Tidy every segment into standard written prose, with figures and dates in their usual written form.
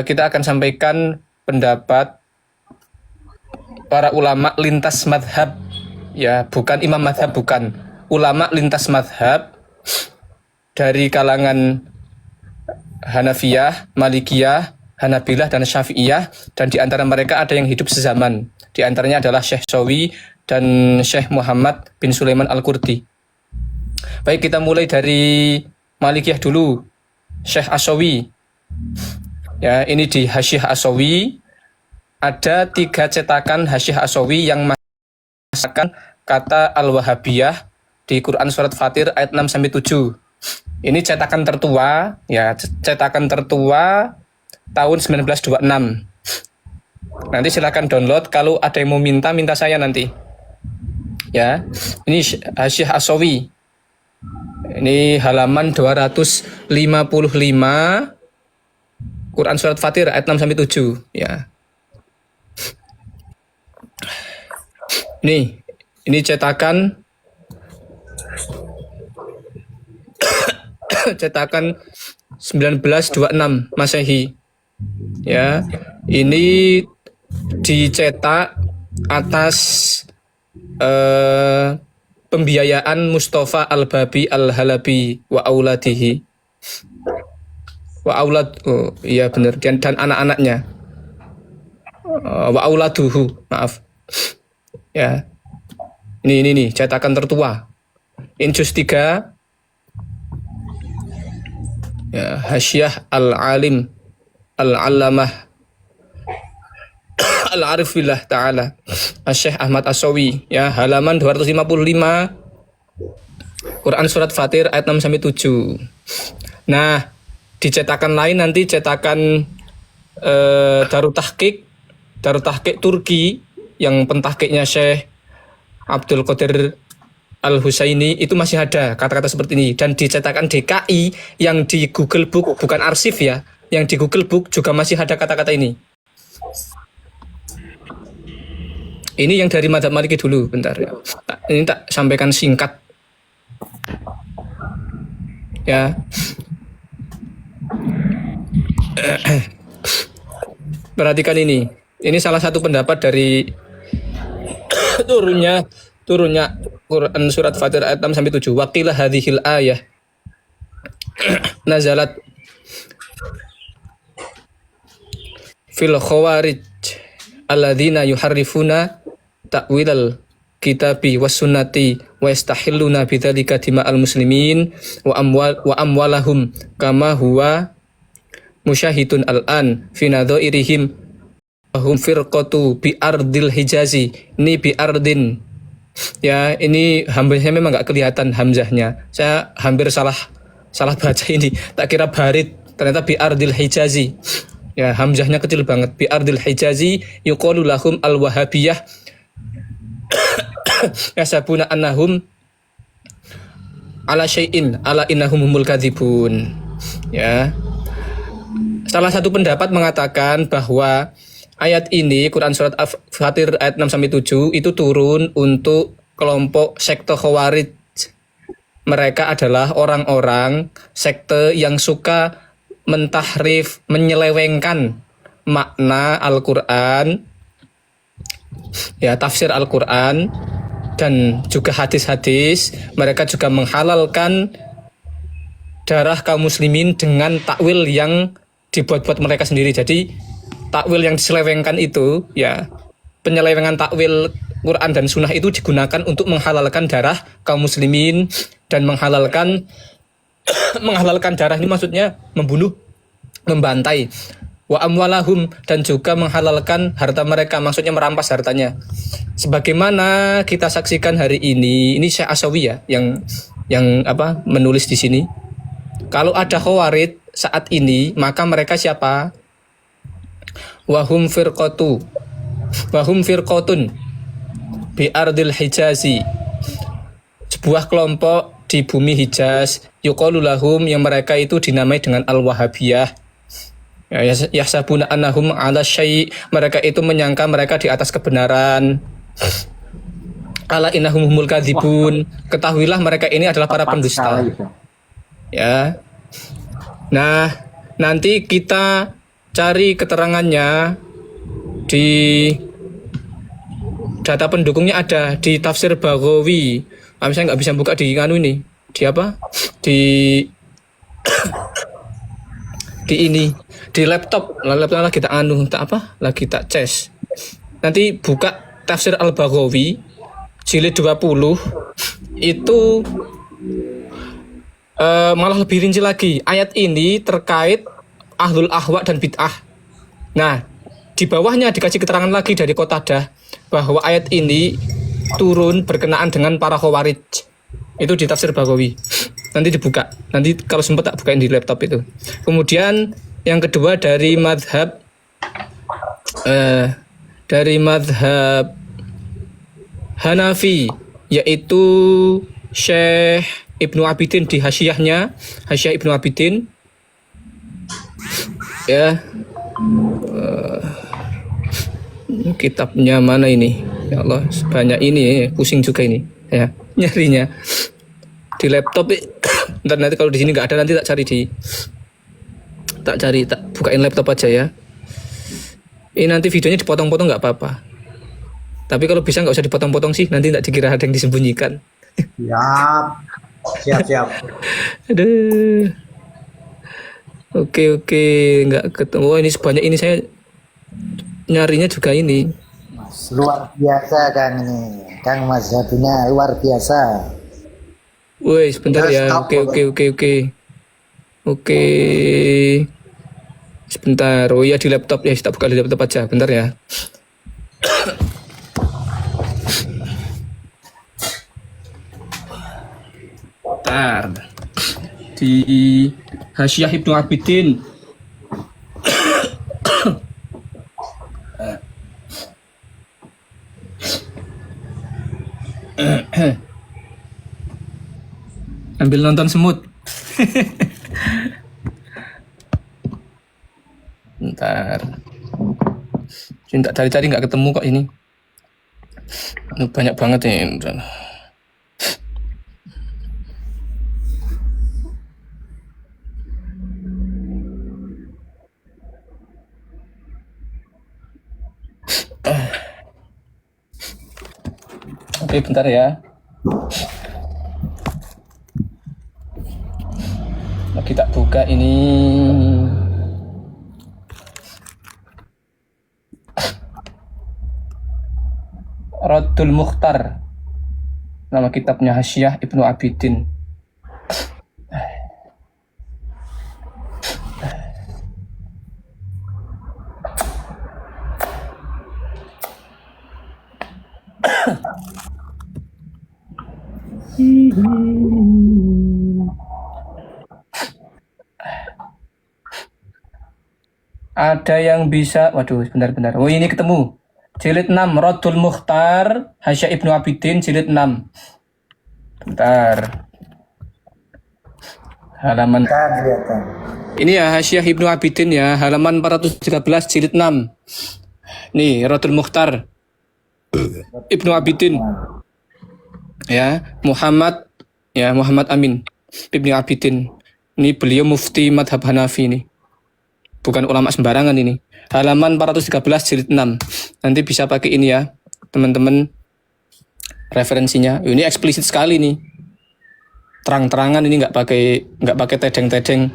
kita akan sampaikan pendapat para ulama lintas madhab, ya, bukan imam madhab, bukan ulama lintas madhab dari kalangan Hanafiyah, Malikiyah, Hanabilah, dan Syafi'iyah, dan di antara mereka ada yang hidup sezaman. Di antaranya adalah Syekh Sawi dan Syekh Muhammad bin Sulaiman Al-Qurdi. Baik, kita mulai dari Malikiyah dulu. Syekh As-Sawi. Ya, ini di Hasyiah As-Sawi ada 3 cetakan Hasyiah As-Sawi yang masukkan kata Al-Wahabiyah di Quran surat Fatir ayat 6 sampai 7. Ini cetakan tertua, ya, cetakan tertua tahun 1926. Nanti silakan download, kalau ada yang mau minta saya nanti. Ya, ini Hasyiah As-Sawi. Ini halaman 255, Quran surat Fatir ayat 6 sampai 7, ya. Ini cetakan cetakan 1926 Masehi. Ya, ini dicetak atas pembiayaan Mustafa Al-Babi Al-Halabi wa auladihi. Wa aulad, oh iya benar, dan anak-anaknya. Wa auladuhu, maaf. Ya. Ini cetakan tertua. In juz 3. Ya, Hasyiah Al-Alim Al-Allamah Al-Arif billah ta'ala Syekh Ahmad As-Sawi, ya, halaman 255 Quran surat Fatir ayat 6 sampai 7. Nah, di cetakan lain nanti cetakan Darut Tahqiq Turki yang pentahqiqnya Syekh Abdul Qadir Al-Husaini, itu masih ada kata-kata seperti ini. Dan di cetakan DKI yang di Google Book, bukan arsip ya, yang di Google Book juga masih ada kata-kata ini. Ini yang dari Madzhab Maliki dulu, bentar ya. Ini tak sampaikan singkat. Ya. Perhatikan ini. Ini salah satu pendapat dari turunnya Quran surat Fatir ayat 6 sampai 7. Waqilah hadhil ayah nazalat fil khawarij alladzina yuharrifuna ta'wilal kitabi was sunnati wa yastahilluna bidzalika dima'al muslimin wa amwalahum kama huwa musyahidun al-an fi nadhairihim hum firqatu bi ardil hijazi. Ini bi ardin, ya, ini hamzahnya memang nggak kelihatan hamzahnya. Saya hampir salah baca ini. Tak kira barid, ternyata bi ardil hijazi. Ya, hamzahnya kecil banget. Bi ardil hijazi yuqalu lahum al-wahabiyah yasabuna annahum ala syai'in ala innahum humul kadzibun. Ya. Salah satu pendapat mengatakan bahwa ayat ini Quran surat Fatir ayat 6 sampai 7 itu turun untuk kelompok sekte Khawarij. Mereka adalah orang-orang sekte yang suka mentahrif, menyelewengkan makna Al-Qur'an, ya, tafsir Al-Qur'an dan juga hadis-hadis. Mereka juga menghalalkan darah kaum muslimin dengan takwil yang dibuat-buat mereka sendiri. Jadi takwil yang diselewengkan itu, ya, penyelewengan takwil Quran dan Sunnah itu digunakan untuk menghalalkan darah kaum muslimin dan menghalalkan darah ini maksudnya membunuh, membantai. Wa amwalahum, dan juga menghalalkan harta mereka, maksudnya merampas hartanya. Sebagaimana kita saksikan hari ini Syekh As-Sawi ya yang menulis di sini. Kalau ada Khawarij saat ini, maka mereka siapa? Wahum firqatun bi ardil hijazi, sebuah kelompok di bumi Hijaz, yuqalu lahum, yang mereka itu dinamai dengan al-wahabiyah. Yahsabuna annahum ala syai', mereka itu menyangka mereka di atas kebenaran. Ala innahum humul kadzibun, ketahuilah mereka ini adalah para pendusta. Ya. Nah, nanti kita cari keterangannya di data pendukungnya ada di tafsir Baghawi. Saya nggak bisa buka di anu ini, di apa? Di ini, di laptop lagi tak anu, tak apa? Lagi tak ces. Nanti buka tafsir Al-Baghawi jilid 20 itu malah lebih rinci lagi. Ayat ini terkait ahlul ahwa dan bid'ah. Nah, di bawahnya dikasih keterangan lagi dari Qatadah bahwa ayat ini turun berkenaan dengan para khawarij. Itu di tafsir Baghawi. Nanti dibuka. Nanti kalau sempat tak bukain di laptop itu. Kemudian yang kedua dari madhab Hanafi, yaitu Syekh Ibnu Abidin di Hasyiahnya, Hasyiah Ibnu Abidin. Ya. Kitabnya mana ini? Ya Allah, sebanyak ini, pusing juga ini. Ya, nyarinya di laptop. Nanti kalau di sini nggak ada, nanti tak bukain laptop aja ya. Ini nanti videonya dipotong-potong nggak apa-apa. Tapi kalau bisa nggak usah dipotong-potong sih, nanti tak dikira ada yang disembunyikan. Siap. Aduh. Oke, nggak ketemu. Oh, ini sebanyak ini saya nyarinya juga ini. Luar biasa Kang ini. Kang mazhabnya luar biasa. Woi, sebentar ya. Oke. Sebentar. Oh iya, di laptop ya, kita buka di laptop aja. Bentar ya. Bentar. Di Hasyiah Ibnu Abidin. Ambil nonton semut. Bentar. Cinta cari-cari nggak ketemu kok ini. Banyak banget ya. Oke, bentar ya. Kita buka ini. Raddul Mukhtar. Nama kitabnya Hasyiah Ibnu Abidin. Ada yang bisa, waduh, benar-benar. Oh, ini ketemu. Jilid 6, Raddul Mukhtar, Hasyiah Ibnu Abidin, jilid 6. Bentar. Halaman. Ini ya, Hasyiah Ibnu Abidin ya, halaman 413, jilid 6. Nih, Raddul Mukhtar, Ibnu Abidin. Ya, Muhammad Amin Ibnu Abidin. Ini beliau mufti madhab Hanafi nih. Bukan ulama sembarangan ini. Halaman 413 jilid 6. Nanti bisa pakai ini ya, teman-teman. Referensinya. Ini eksplisit sekali nih. Terang-terangan ini nggak pakai tedeng-tedeng.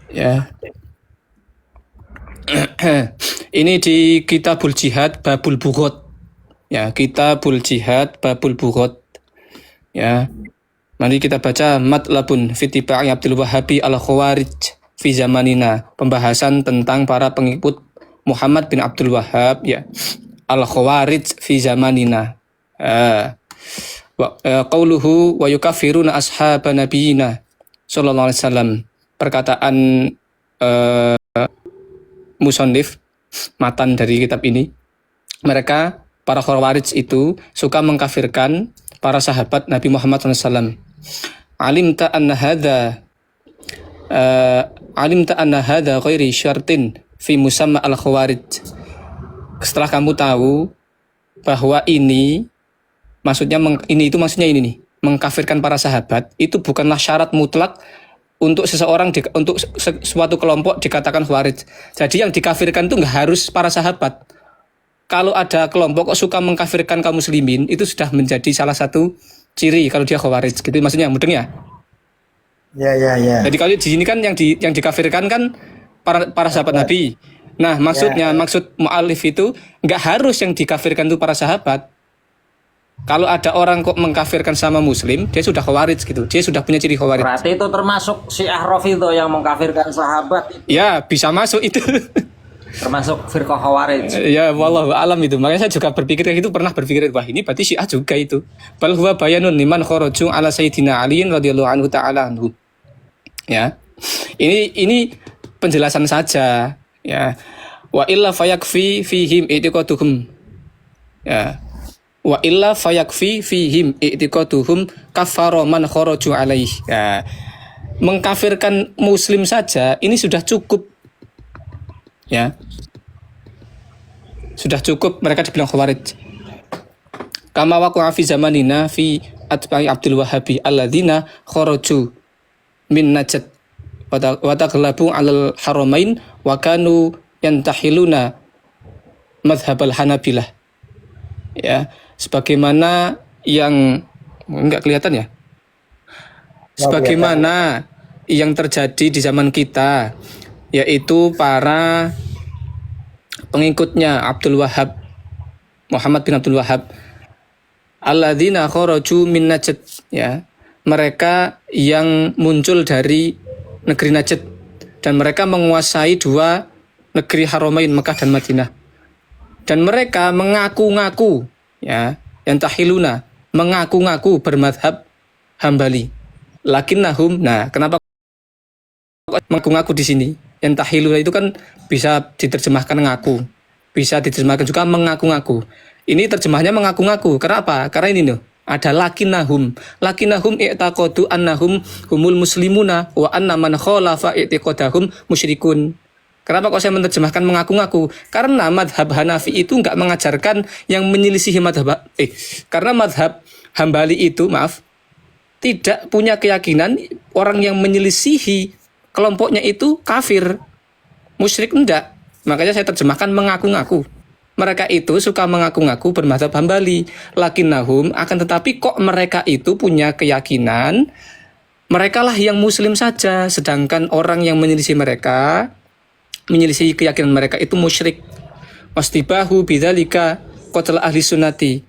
Ya. Ini di Kitabul Jihad Babul Bughat. Ya, Kitabul Jihad Babul Bughat. Ya. Mari kita baca Matlabun fi Tiba'i Abdul Wahhabi al-Khawarij fi zamanina. Pembahasan tentang para pengikut Muhammad bin Abdul Wahhab ya. Al-Khawarij fi zamanina. Qauluhu wa yukaffiruna ashaban nabiyina sallallahu alaihi wasallam. Perkataan musannif matan dari kitab ini. Mereka para Khawarij itu suka mengkafirkan para sahabat Nabi Muhammad SAW. Alimta anna hadha ghairi syartin fi musamma al-khawarij. Setelah kamu tahu bahwa ini maksudnya ini nih. mengkafirkan para sahabat itu bukanlah syarat mutlak untuk seseorang untuk suatu kelompok dikatakan khawarij. Jadi yang dikafirkan itu nggak harus para sahabat. Kalau ada kelompok kok suka mengkafirkan kaum muslimin, itu sudah menjadi salah satu ciri kalau dia khawarij. Gitu maksudnya, mudeng ya? Ya. Jadi kalau di sini kan yang dikafirkan kan para sahabat Nabi. Nah, maksud mu'alif itu nggak harus yang dikafirkan itu para sahabat. Kalau ada orang kok mengkafirkan sama muslim, dia sudah khawarij gitu. Dia sudah punya ciri khawarij. Berarti itu termasuk Syiah Rafidhah yang mengkafirkan sahabat. Ya, bisa masuk itu. Termasuk firqah Khawarij. Ya, wallahu alam itu. Makanya saya juga berpikir kayak gitu, pernah berpikir wah ini berarti Syiah juga itu. Bal huwa bayanun liman kharaju ala sayyidina Ali radhiyallahu anhu ta'ala anhu. Ya. Ini penjelasan saja, ya. Wa illa fayakfi fihim i'tiqaduhum. Ya. Wa illa fayakfi fihim i'tiqaduhum kaffara man kharaju alaih. Ya. Mengkafirkan muslim saja ini sudah cukup. Ya. Sudah cukup mereka dibilang khawarij. Kama waqa'a fi zamanina fi atba'i Abdul Wahhabi alladzina kharaju min Najd wa taghlabu 'alal haramain wa kanu yantahiluna madhhabal Hanabilah. Ya, sebagaimana yang enggak kelihatan ya. Sebagaimana yang terjadi di zaman kita, yaitu para pengikutnya Abdul Wahhab, Muhammad bin Abdul Wahhab, alladzina kharaju min Najd, ya. Mereka yang muncul dari negeri Najd dan mereka menguasai dua negeri Haramain, Mekah dan Madinah. Dan mereka mengaku-ngaku, ya, yang tahiluna, mengaku-ngaku bermadhab Hambali. Lakinnahum, nah, kenapa mengaku-ngaku di sini? Yang tahiluna itu kan bisa diterjemahkan ngaku, bisa diterjemahkan juga mengaku-ngaku. Ini terjemahnya mengaku-ngaku. Kenapa? Karena ini loh, ada lakinnahum i'taqadu annahum humul muslimuna wa anna man khalafa i'tiqadahum musyrikun. Kenapa kok saya menerjemahkan mengaku-ngaku? Karena madhab Hanafi itu nggak mengajarkan yang menyelisihi karena madhab Hambali itu, tidak punya keyakinan orang yang menyelisihi kelompoknya itu kafir, musyrik enggak. Makanya saya terjemahkan mengaku-ngaku. Mereka itu suka mengaku-ngaku bermadhab Hambali. Lakinnahum, akan tetapi kok mereka itu punya keyakinan mereka lah yang muslim saja, sedangkan orang yang menyelisih mereka, menyelisih keyakinan mereka itu musyrik. Wastibahu bidzalika qatl ahli sunnati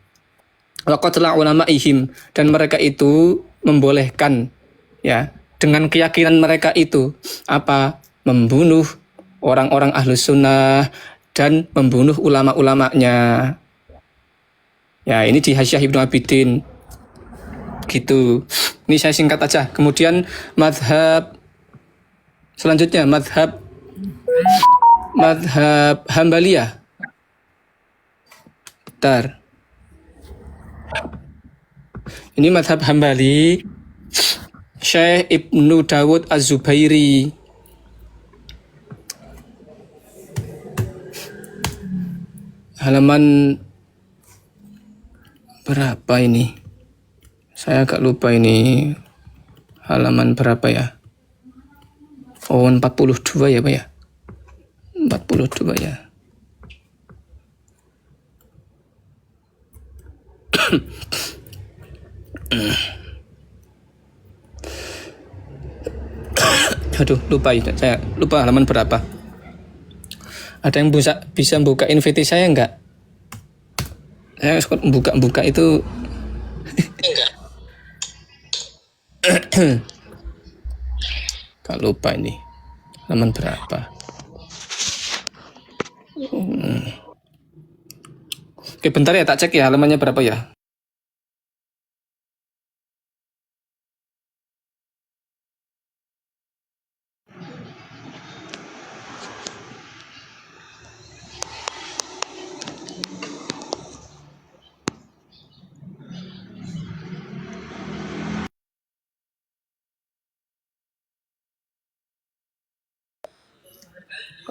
wa qatl ulamaihim, dan mereka itu membolehkan, ya, dengan keyakinan mereka itu apa? Membunuh orang-orang ahlu sunnah dan membunuh ulama-ulamanya. Ya, ini di Hasyiah Ibnu Abidin. Gitu. Ini saya singkat aja. Kemudian madhab selanjutnya, madhab Hambaliyah. Bentar. Ini madhab Hambali, Syekh Ibnu Dawud Az-Zubairi. Halaman berapa ini? Saya agak lupa ini. Halaman berapa ya? Oh, 42 ya, Pak ya? 42 ya. Aduh, lupa ya. Saya lupa halaman berapa. Ada yang bisa buka invite saya enggak? Saya buka itu enggak. Gak lupa ini. Halaman berapa? Oke, bentar ya, tak cek ya halamannya berapa ya.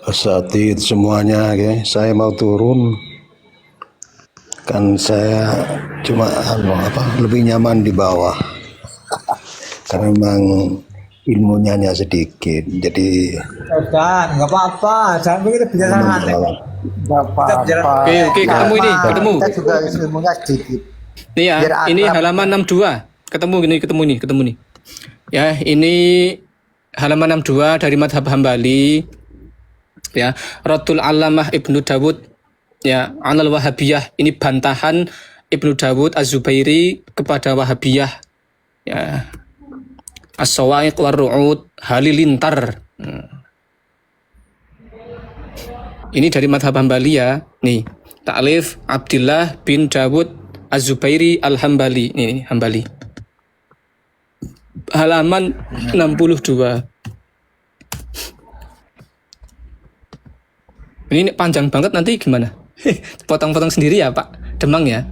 Asatid semuanya, saya mau turun. Kan saya cuma lebih nyaman di bawah. karena memang ilmunya hanya sedikit. Jadi Dan nggak apa-apa, jangan begitu bijaksana. Nggak apa-apa. Oke, ketemu ini, Nah, ketemu. Kita juga ilmunya sedikit. Nih ya, Biar ini akrab. halaman 62. Ketemu nih. Ya, ini halaman 62 dari Madhab Hambali. Ya, Radul Alamah Ibnu Dawud ya, Anal Wahabiyah. Ini bantahan Ibnu Dawud Az-Zubairi kepada Wahabiyah. Ya. As-Sawa'iq war-Ru'ud Halilintar. Ini dari Madhab Hambali ya. Nih, Ta'lif Abdullah bin Dawud Az-Zubairi Al-Hambali. Ini Hambali. Halaman 62. Ini panjang banget, nanti gimana? Potong-potong sendiri ya Pak Demang ya.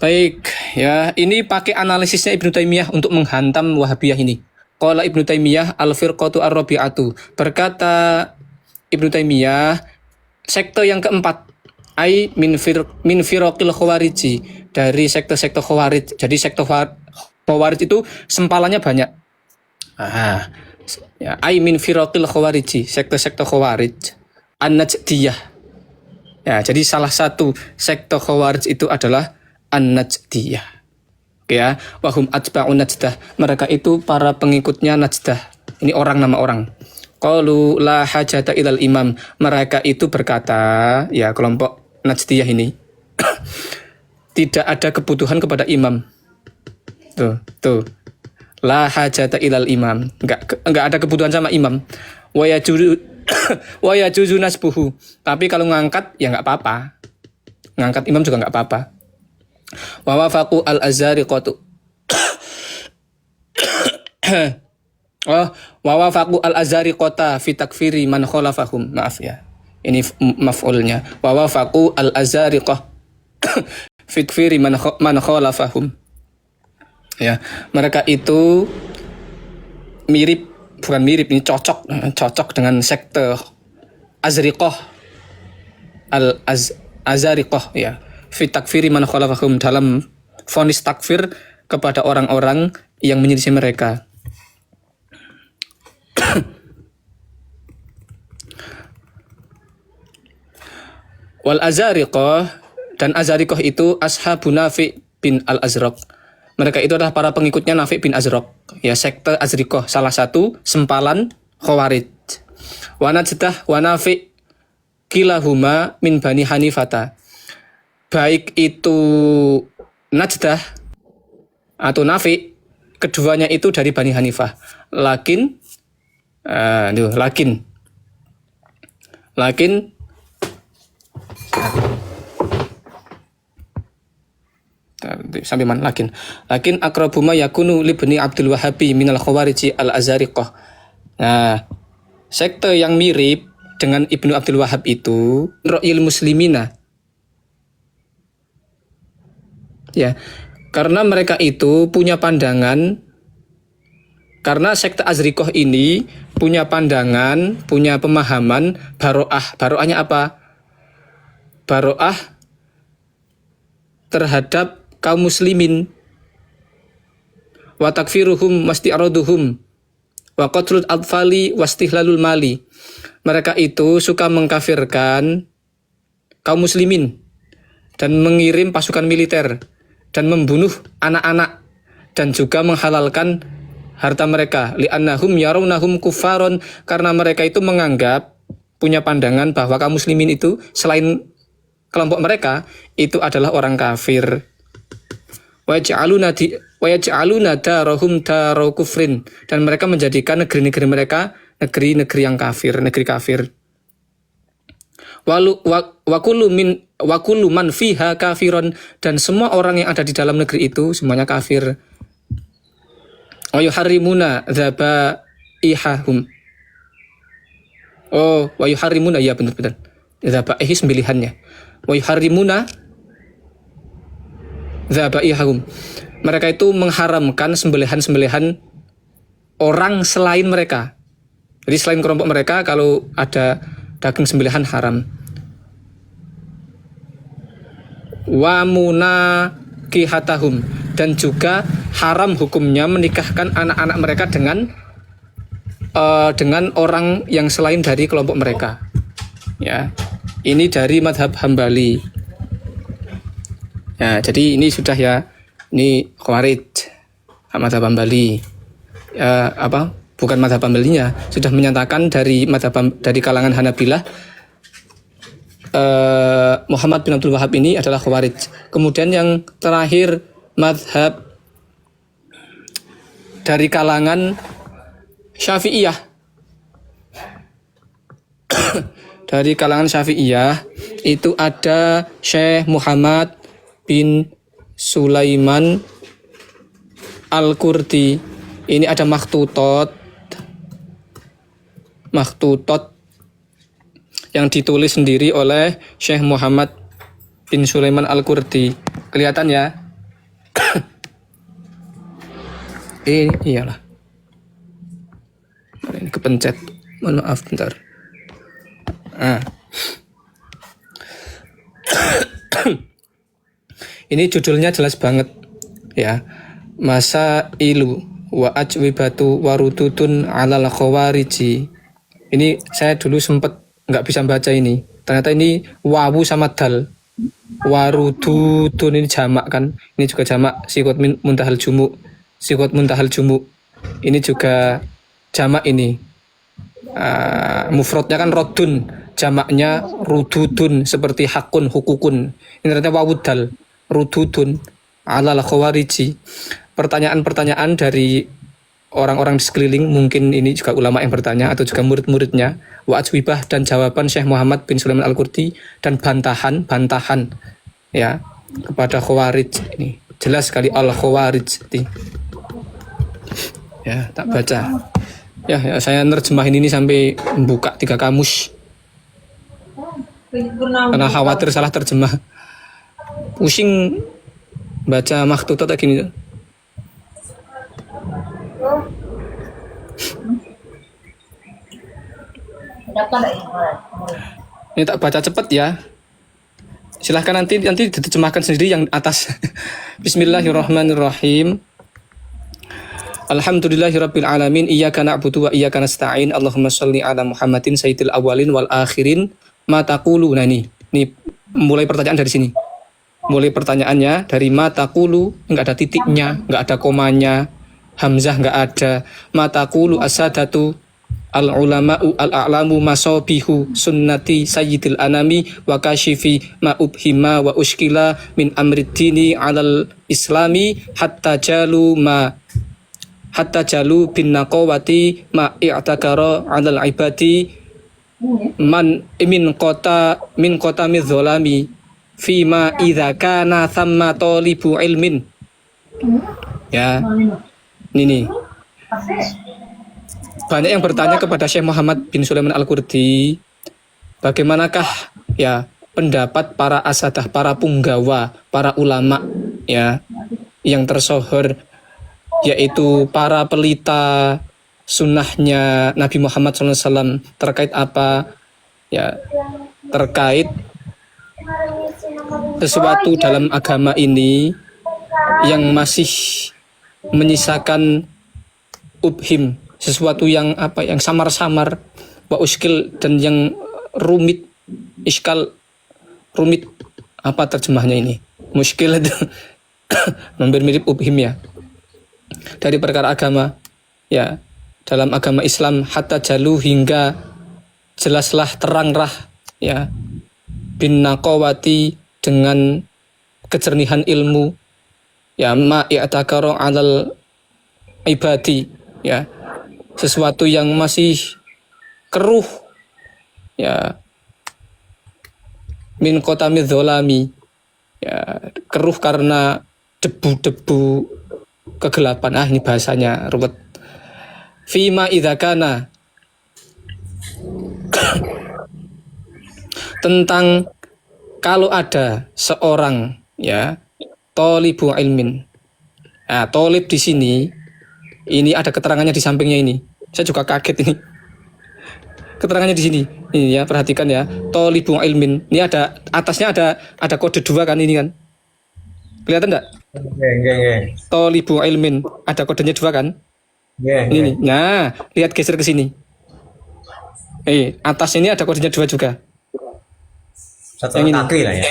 Baik, ya ini pakai analisisnya Ibnu Taimiyah untuk menghantam Wahabiyah ini. Qala Ibnu Taimiyah al-firqatu ar-rabi'atu. Berkata Ibnu Taimiyah, sekte yang keempat, ai min firaqil khawariji, dari sekte-sekte khawarij. Jadi sekte khawarij itu sempalannya banyak. Ya, ai min firaqil khawariji, sekte-sekte khawarij. An-Najdiyah. Ya, jadi salah satu sekte khawarij itu adalah An-Najdiyah. Ya, wahum atba'un Najdah. Mereka itu para pengikutnya Najdah. Ini orang, nama orang. Qalu la hajata ilal imam. Mereka itu berkata, ya kelompok Najdiyah ini, tidak ada kebutuhan kepada imam. Tuh. La hajata ilal imam. Enggak ada kebutuhan sama imam. Wa yajuzu nasbuhu. Tapi kalau ngangkat ya enggak apa-apa. Ngangkat imam juga enggak apa-apa. Wa wafaqu al-azariqatu. Wa wafaqu al-azariqata fi takfiri man khalafahum. Maaf ya. Ini maf'ulnya. Wa wafaqu al-azariqah fi takfiri man khalafahum. Ya, mereka itu bukan mirip, ini cocok dengan sekte Azriqah, Azariqah ya. Fi takfiri man khalafahum, dalam vonis takfir kepada orang-orang yang menyelisih mereka. Wal Azariqah, dan Azariqah itu ashabu Nafi bin al-Azraq. Mereka itu adalah para pengikutnya Nafi bin Azraq. Ya, sekte Azriqah, salah satu sempalan Khawarij. Wa Najdah wa Nafi kilahuma min Bani Hanifata. Baik itu Najdah atau Nafi, keduanya itu dari Bani Hanifah. Lakin sampai mana lakin akrabuma yakunu libni Abdul Wahhabi minal khawariji al-azariqah. Nah, sekte yang mirip dengan Ibnu Abdul Wahhab itu Ra'yil Muslimina. Ya, karena mereka itu punya pandangan, karena sekte Azriqah ini punya pandangan, punya pemahaman baro'ah. Baro'ahnya apa? Baro'ah terhadap kaum muslimin, wa takfiruhum wasti'raduhum wa qatlul atfali wastihlalul mali. Mereka itu suka mengkafirkan kaum muslimin dan mengirim pasukan militer dan membunuh anak-anak dan juga menghalalkan harta mereka. Li'annahum yarawnahum kufaron, karena mereka itu menganggap, punya pandangan bahwa kaum muslimin itu selain kelompok mereka itu adalah orang kafir. Wa yaj'aluna darahum daru kufrin, dan mereka menjadikan negeri-negeri mereka negeri-negeri yang kafir, negeri kafir. Wa kullu man fiha kafirun, dan semua orang yang ada di dalam negeri itu semuanya kafir. Wa yuharrimuna dzabaihahum. Wa yuharrimuna, ya benar-benar. Dzabaih sembelihannya. Wa yuharrimuna dzabaihahum. Mereka itu mengharamkan sembelihan-sembelihan orang selain mereka. Jadi selain kelompok mereka, kalau ada daging sembelihan haram. Wa munakihatahum, dan juga haram hukumnya menikahkan anak-anak mereka dengan orang yang selain dari kelompok mereka. Ya, ini dari madhab Hambali. Ya, jadi ini sudah ya, ini Khawarij madhab Hambali. Bukan madhab Hambalinya, sudah menyatakan dari dari kalangan Hanabilah, Muhammad bin Abdul Wahab ini adalah Khawarij. Kemudian yang terakhir madhab dari kalangan Syafi'iyah. Dari kalangan Syafi'iyah itu ada Syekh Muhammad bin Sulaiman Al-Qurdi. Ini ada makhtutot yang ditulis sendiri oleh Syekh Muhammad bin Sulaiman Al-Qurdi. Kelihatan ya? Iyalah. Ini kepencet. Mohon maaf bentar. Ini judulnya jelas banget ya. Masa ilu wa ajwibatu warudutun alal khawariji. Ini saya dulu sempat nggak bisa baca ini. Ternyata ini wawu sama dal. Warudutun ini jamak kan. Ini juga jamak sikot muntahal jumu. Sikot muntahal jumu. Ini juga jamak ini. Mufradnya kan rodun, jamaknya rududun, seperti hakun, hukukun. Ini ternyata wawu dal. Rududun alal khawariji. Pertanyaan-pertanyaan dari orang-orang di sekeliling, mungkin ini juga ulama yang bertanya atau juga murid-muridnya, wa ajwibah, dan jawaban Syekh Muhammad bin Sulaiman Al-Qurdi, dan bantahan ya kepada Khawarij. Ini jelas sekali al-Khawarij. Ya, tak baca. Ya, saya nerjemahin ini sampai membuka 3 kamus. Karena khawatir salah terjemah. Pusing baca makhtutat kayak gini. Ini tak baca cepat ya. Silahkan nanti diterjemahkan sendiri yang atas. Bismillahirrahmanirrahim. Alhamdulillahirabbil alamin, iyyaka na'budu wa iyyaka nasta'in. Allahumma shalli ala Muhammadin sayyidil awwalin wal akhirin. Ma taqulu. Nah ini mulai pertanyaan dari sini. Mulai pertanyaannya dari ma taqulu, enggak ada titiknya, enggak ada komanya, hamzah enggak ada. Ma taqulu asadatu al ulama'u al a'lamu masabihu sunnati sayyidil anami wa kashifi ma ubhima wa ushkila min amrid dini alal islami hatta jalu bin naqawati ma i'takara 'alal ibadi man min kota midzolami fima idza kana thamma talibu ilmin. Ya, ini banyak yang bertanya kepada Syekh Muhammad bin Sulaiman Al-Qurdi, bagaimanakah ya pendapat para asadah, para punggawa, para ulama ya yang tersohor, yaitu para pelita sunnahnya Nabi Muhammad SAW terkait apa ya, terkait sesuatu dalam agama ini yang masih menyisakan ubhim, sesuatu yang yang samar-samar, wa uskil, dan yang rumit, iskal, rumit, apa terjemahnya ini, muskil itu hampir mirip ubhim ya, dari perkara agama ya, dalam agama Islam, hatta jalu, hingga jelaslah, terangrah ya, bin naqawati, dengan kejernihan ilmu ya, ma i'takara 'alal ibadi ya, sesuatu yang masih keruh ya, min kota midzolami ya, keruh karena debu-debu kegelapan. Ini bahasanya ruwet. Fima idzakana, tentang kalau ada seorang ya tolibu ilmin. Nah, tolib di sini ini ada keterangannya di sampingnya ini. Saya juga kaget ini. keterangannya di sini. Ini ya, perhatikan ya. Tolibung ilmin. Ini ada atasnya ada kode 2 kan ini kan. Kelihatan enggak? Nggih. Tolibung ilmin. Ada kodenya 2 kan? Nggih. Ini nih. Nah, lihat geser ke sini. Atas ini ada kodenya 2 juga. Satu Yang ini. kaki lah ya.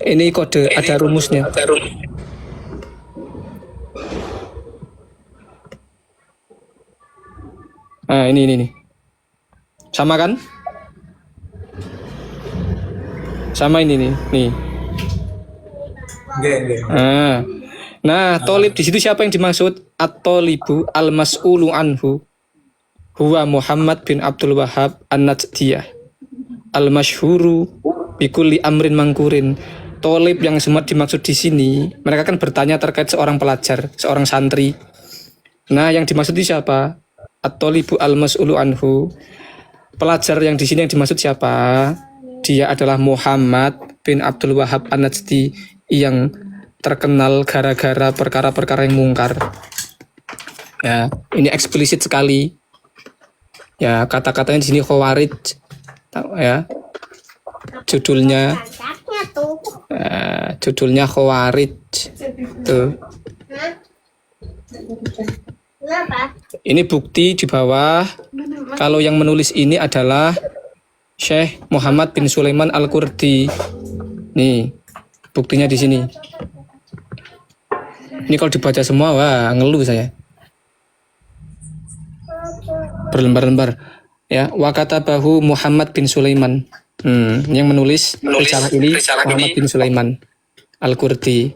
Ini kode, ada rumusnya. Nah, ini nih. Sama kan? Sama ini nih. Nih. Nggih. Nah, tolib di situ siapa yang dimaksud? At-tolibu al-mas'ulu anhu huwa Muhammad bin Abdul Wahhab an-Najdiyah al-masyhuru bikulli amrin mangkurin. Tolib yang semua dimaksud di sini, mereka kan bertanya terkait seorang pelajar, seorang santri. Nah, yang dimaksud itu siapa? At-tolibu al-mas'ulu anhu. Pelajar yang di sini yang dimaksud siapa? Dia adalah Muhammad bin Abdul Wahhab an-Najdi yang terkenal gara-gara perkara-perkara yang mungkar. Ya, ini eksplisit sekali. Ya, kata-katanya di sini khawarij. Ya. Judulnya khawarij. Tuh. Ini bukti di bawah. Kalau yang menulis ini adalah Syekh Muhammad bin Sulaiman Al-Qurdi. Nih, buktinya di sini. Ini kalau dibaca semua, wah ngeluh saya. Berlembar-lembar. Ya, wa katabahu Muhammad bin Sulaiman. Yang menulis risalah ini Muhammad bin Sulaiman Al-Qurdi.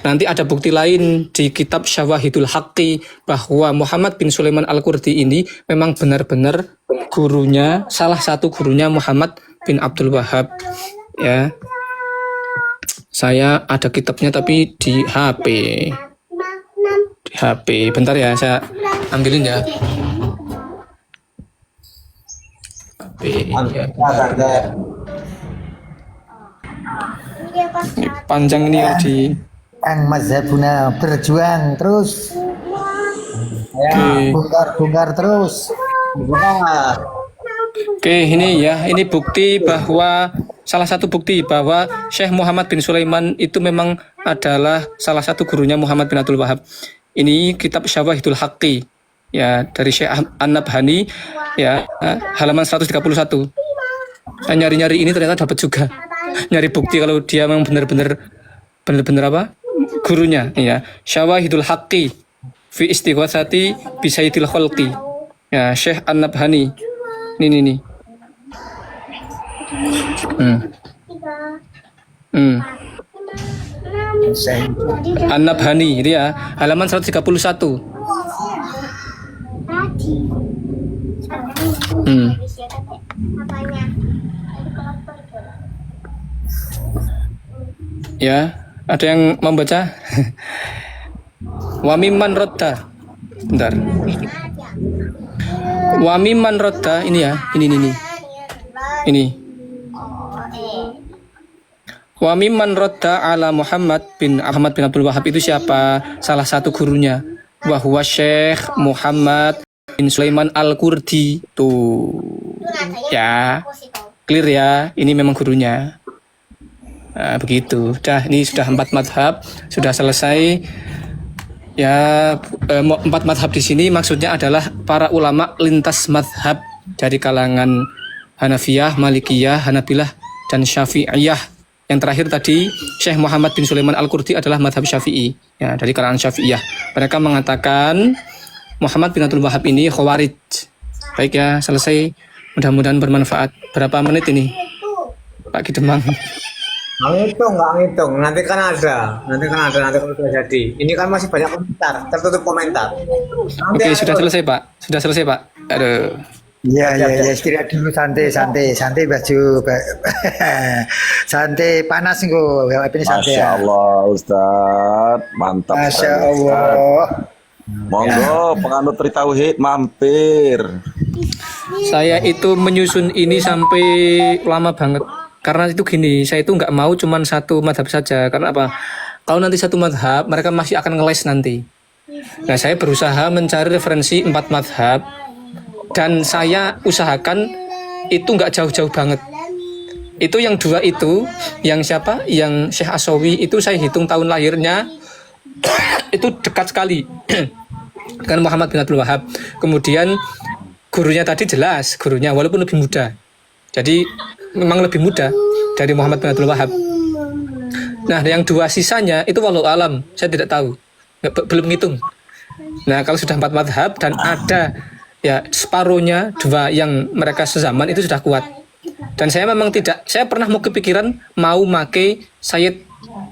Nanti ada bukti lain di kitab Syawahidul Haqqi bahwa Muhammad bin Sulaiman Al-Qurdi ini memang benar-benar gurunya, salah satu gurunya Muhammad bin Abdul Wahhab. Ya. Saya ada kitabnya tapi di HP. Di HP. Bentar ya, saya ambilin ya. HP. Ya. Ini panjang ini ya di Kang mazhabuna berjuang terus. Oke. Bongkar terus. Oke, ini ya, ini bukti bahwa salah satu bukti bahwa Syekh Muhammad bin Sulaiman itu memang adalah salah satu gurunya Muhammad bin Abdul Wahhab. Ini kitab Syawahidul Haqqi ya dari Syekh An-Nabhani ya, halaman 131. Saya nyari-nyari ini ternyata dapat juga. Nyari bukti kalau dia memang benar-benar apa? Gurunya ya. Syawahidul Haqqi fi istighosati bi sayyidil khalqi. Ya, Syekh An-Nabhani. Nih. An-Nabhani itu ya, halaman 131. Ya, ada yang membaca? Wa mimman rodda. Bentar. Wa mimman rodda, ini ya, ini. Wa mimman rodda ala Muhammad bin Abdul Wahhab itu siapa? Salah satu gurunya. Wa huwa Syekh Muhammad bin Sulaiman Al-Qurdi. Tuh. Ya. Clear ya, ini memang gurunya. Nah, begitu. Ini sudah 4 madhab, sudah selesai. Ya, 4 madhab di sini maksudnya adalah para ulama lintas madhab dari kalangan Hanafiyah, Malikiyah, Hanabilah, dan Syafi'iyah. Yang terakhir tadi Syekh Muhammad bin Sulaiman Al-Qurdi adalah madhab Syafi'i, ya, dari kalangan Syafi'iyah. Mereka mengatakan Muhammad bin Abdul Wahhab ini khawarij. Baik ya, selesai. Mudah-mudahan bermanfaat. Berapa menit ini, Pak Kidemang? Nggak ngitung. Nanti kalau sudah jadi. Ini kan masih banyak komentar, tertutup komentar. Oke, sudah selesai Pak. Aduh. Ya, istirahat dulu santai baju. Santai panas engko, ini santai. Masya Allah Ustaz, mantap. Masya Allah. Monggo penganut Tauhid mampir. Saya itu menyusun ini sampai lama banget. Karena itu gini, saya itu nggak mau cuman satu madhab saja. Karena apa? Kalau nanti satu madhab, mereka masih akan ngeles nanti. Nah, saya berusaha mencari referensi 4 madhab Dan saya usahakan itu nggak jauh-jauh banget. Itu yang dua itu, yang siapa? Yang Syekh Asawi itu saya hitung tahun lahirnya itu dekat sekali dengan Muhammad bin Abdul Wahab. Kemudian gurunya tadi jelas, gurunya walaupun lebih muda. Jadi memang lebih muda dari Muhammad bin Abdul Wahab. Nah, yang dua sisanya itu walau alam, saya tidak tahu, belum ngitung. Nah, kalau sudah 4 madhab dan ada ya separuhnya dua yang mereka sezaman itu sudah kuat. Dan saya memang tidak, saya pernah mau kepikiran mau make Sayyid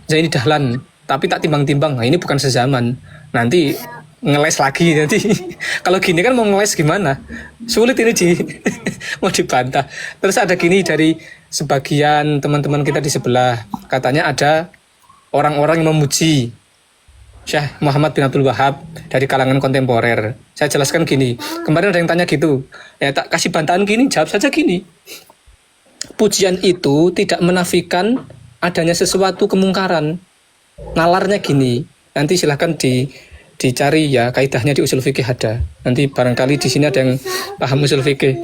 Zaini Dahlan, tapi tak timbang-timbang, nah ini bukan sezaman, nanti ngeles lagi nanti. Kalau gini kan mau ngeles gimana? Sulit ini mau dibantah. Terus ada gini dari sebagian teman-teman kita di sebelah, katanya ada orang-orang yang memuji Syekh Muhammad bin Abdul Wahab dari kalangan kontemporer. Saya jelaskan gini, kemarin ada yang tanya gitu, ya tak kasih bantahan gini, jawab saja gini. Pujian itu tidak menafikan adanya sesuatu kemungkaran. Nalarnya gini, nanti silahkan dicari ya, kaidahnya di usul fikih ada. Nanti barangkali di sini ada yang paham usul fikih.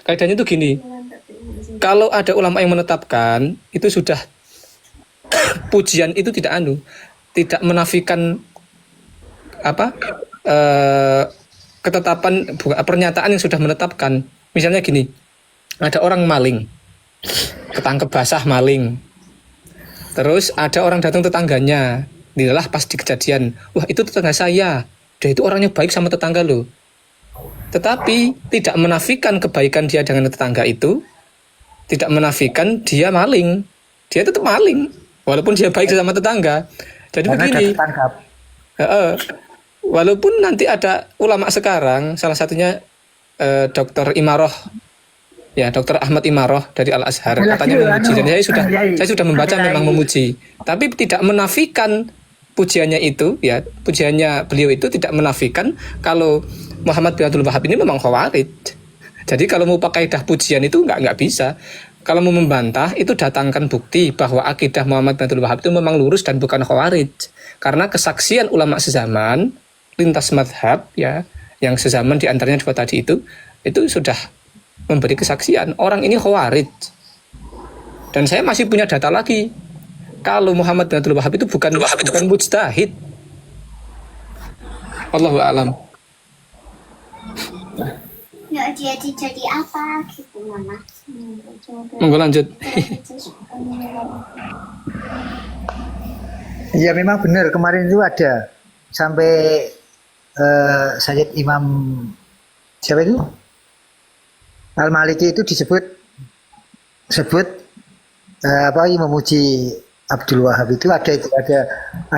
Kaidahnya itu gini, kalau ada ulama yang menetapkan itu sudah pujian itu tidak menafikan ketetapan pernyataan yang sudah menetapkan. Misalnya gini, ada orang maling, ketangkep basah maling, terus ada orang datang tetangganya, dilalah pas di kejadian, wah itu tetangga saya, dia itu orangnya baik sama tetangga loh. Tetapi tidak menafikan kebaikan dia dengan tetangga itu, tidak menafikan dia maling, dia tetap maling walaupun dia baik sama tetangga. Jadi karena begini, walaupun nanti ada ulama sekarang, salah satunya Dr. Imaroh, ya Dr. Ahmad Imaroh dari Al Azhar, katanya memuji, dan saya sudah membaca memang memuji, tapi tidak menafikan pujiannya itu, ya pujiannya beliau itu tidak menafikan kalau Muhammad bin Abdul Wahab ini memang khawarij. Jadi kalau mau pakai kaidah pujian itu nggak bisa. Kalau mau membantah itu datangkan bukti bahwa akidah Muhammad bin Abdul Wahab itu memang lurus dan bukan khawarij. Karena kesaksian ulama sezaman lintas madhab ya, yang sezaman diantaranya dua tadi itu sudah memberi kesaksian orang ini khawarij. Dan saya masih punya data lagi. Kalau Muhammad bin Abdul Wahab itu bukan mujtahid. Allahu a'lam. Ya jadi apa gitu mama. Monggo lanjut. Ya memang benar, kemarin itu ada sampai Sayyid Imam siapa itu? Al-Maliki itu disebut memuji Abdul Wahab itu ada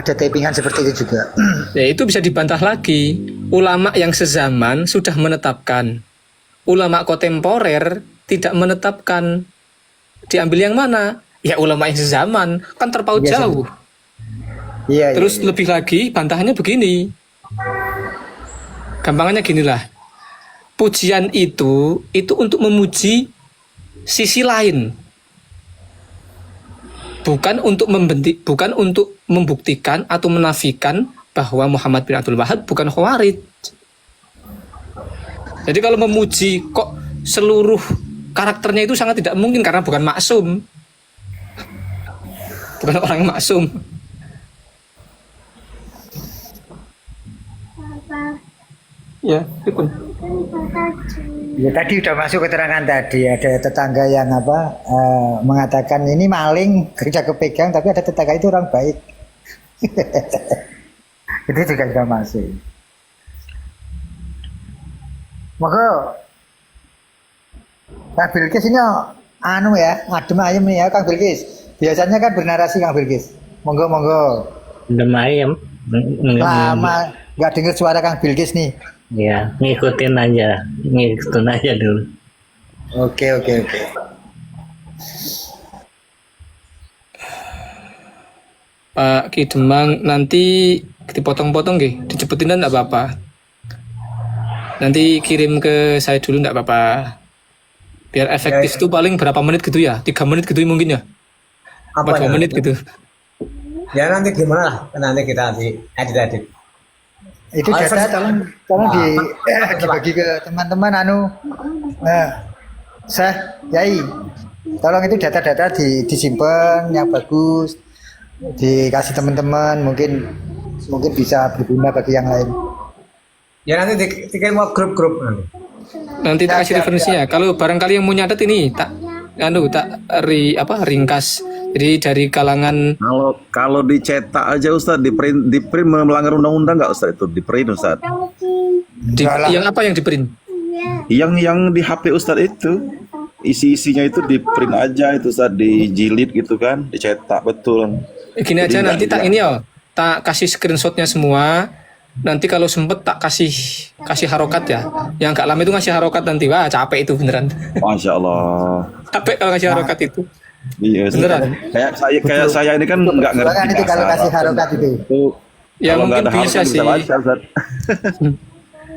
tapingan seperti itu juga. Ya itu bisa dibantah lagi. Ulama yang sezaman sudah menetapkan. Ulama kontemporer tidak menetapkan. Diambil yang mana? Ya ulama yang sezaman, kan terpaut jauh. Iya. Terus lebih lagi bantahannya begini. Gampangannya ginilah. Pujian itu untuk memuji sisi lain. Bukan untuk membuktikan atau menafikan bahwa Muhammad bin Abdul Wahab bukan khawarij. Jadi kalau memuji kok seluruh karakternya itu sangat tidak mungkin karena bukan maksum. Bukan orang maksum. Ya, ikut. Ya tadi udah masuk keterangan tadi, ada tetangga yang mengatakan ini maling kerja kepegang, tapi ada tetangga itu orang baik. Itu juga sudah masuk. Maka Kang Bilqis ini adem ayem nih ya Kang Bilqis. Biasanya kan bernarasi Kang Bilqis. Monggo. Adem ayem. Lama nggak dengar suara Kang Bilqis nih. Ya, ngikutin aja dulu. Oke. Pak Ki Demang nanti dipotong-potong dicepetin dan enggak apa-apa. Nanti kirim ke saya dulu enggak apa-apa. Biar efektif tuh paling berapa menit gitu ya? 3 menit gitu mungkin ya? 4 menit gitu. Ya nanti gimana lah, nanti kita edit. Itu data tolong dibagi ke teman-teman Yai. Tolong itu data-data disimpan yang bagus, dikasih teman-teman, mungkin bisa berguna bagi yang lain. Ya nanti dikirim ke grup-grup nanti. Nanti tak kasih referensinya. Kalau barangkali yang mau nyatet ini tak ringkas. Jadi dari kalangan Kalau dicetak aja Ustaz, di print melanggar undang-undang nggak Ustaz itu? Di print Ustaz. yang apa yang di print? Yang di HP Ustaz itu isi-isinya itu di print aja itu Ustaz, dijilid gitu kan, dicetak betul. Gini aja nanti tak tak kasih screenshotnya semua. Nanti kalau sempet tak kasih harokat ya. Yang agak lama itu ngasih harokat nanti. Wah capek itu beneran. Masya Allah. Capek kalau ngasih harokat itu. Iya, Beneran. Kayak saya ini kan nggak ngerti Silakan itu kalau kasih harokat itu. Ya kalau nggak mungkin ada bisa harokat sih. baca, Ustaz.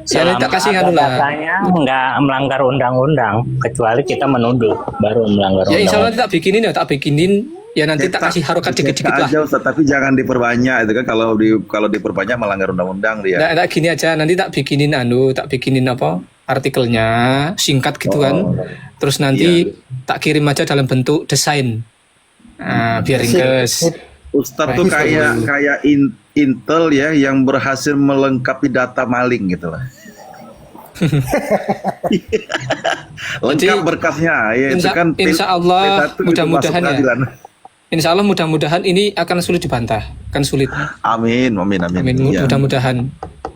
Ya nanti tak kasih anu lah. Katanya nggak melanggar undang-undang, kecuali kita menuduh baru melanggar Ya insya Allah undang-undang. nanti tak bikinin. Ya nanti tak kasih harokat dikit-dikit lah. aja Ustaz, tapi jangan diperbanyak itu kan, kalau diperbanyak melanggar undang-undang dia. Nah, gini aja nanti tak bikinin apa artikelnya singkat gitu kan. Terus nanti tak kirim aja dalam bentuk desain. Nah, biar ringkas. Ustaz tuh kayak Intel ya yang berhasil melengkapi data maling gitu lah. Lengkap berkasnya ya itu kan. Insya Allah P1 itu mudah-mudahan masuk ya. pengadilan. Insya Allah mudah-mudahan ini akan sulit dibantah, kan sulit. Amin. Iya. Mudah-mudahan.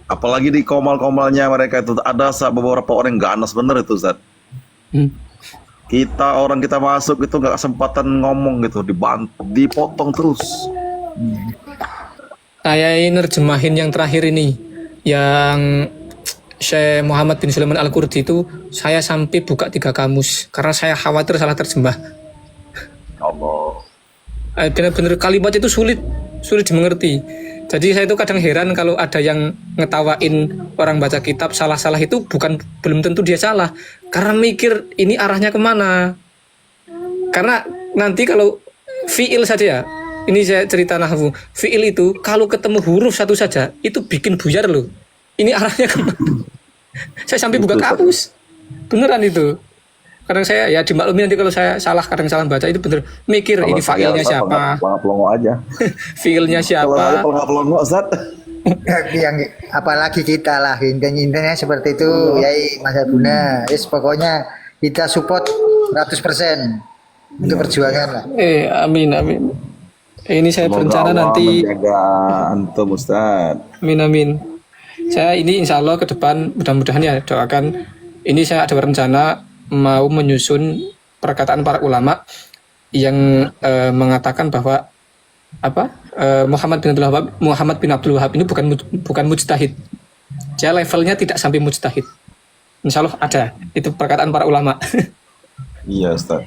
Apalagi di komal-komalnya mereka itu ada beberapa orang yang ganas bener itu Ustaz. Kita masuk itu nggak kesempatan ngomong gitu, dipotong terus. Saya nerjemahin yang terakhir ini, yang Syekh Muhammad bin Sulaiman Al-Qurdi itu saya sampai buka 3 kamus karena saya khawatir salah terjemah. Allah. Benar-benar kalimat itu sulit dimengerti. Jadi saya itu kadang heran kalau ada yang ngetawain orang baca kitab salah-salah itu belum tentu dia salah, karena mikir ini arahnya kemana. Karena nanti kalau fiil saja ya, ini saya cerita nahwu, fiil itu kalau ketemu huruf satu saja itu bikin buyar loh. Ini arahnya kemana? Saya sampai buka kamus, beneran itu. Kadang saya ya dimaklumi nanti kalau saya kadang salah baca itu bener mikir Kalau ini saya failnya siapa, pelongo aja. fiilnya Kalau siapa. pelongo Ustaz. Yang apalagi kita lah intinya seperti itu, Yai Mas Abuna. Pokoknya kita support 100% untuk perjuangan lah. Amin. Ini saya Semoga berencana Allah nanti. menjaga antum Ustaz. Amin. Saya ini insya Allah ke depan mudah-mudahan ya doakan. Ini saya ada rencana mau menyusun perkataan para ulama yang mengatakan bahwa Muhammad bin Abdul Wahab ini bukan mujtahid. Dia levelnya tidak sampai mujtahid. Insya Allah ada itu perkataan para ulama. Iya Ustaz.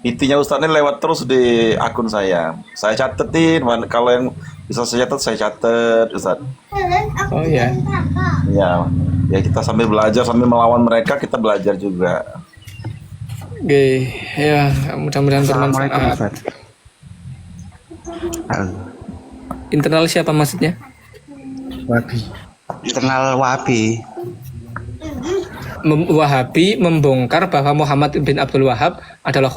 Intinya Ustaz ini lewat terus di akun saya. Saya catetin, kalau yang bisa saya catet Ustaz. Oh iya. Ya kita sambil belajar, sambil melawan mereka kita belajar juga. Oke, ya mudah-mudahan bermanfaat. Internal siapa maksudnya? Internal Wahabi. Wahabi membongkar bahwa Muhammad bin Abdul Wahab adalah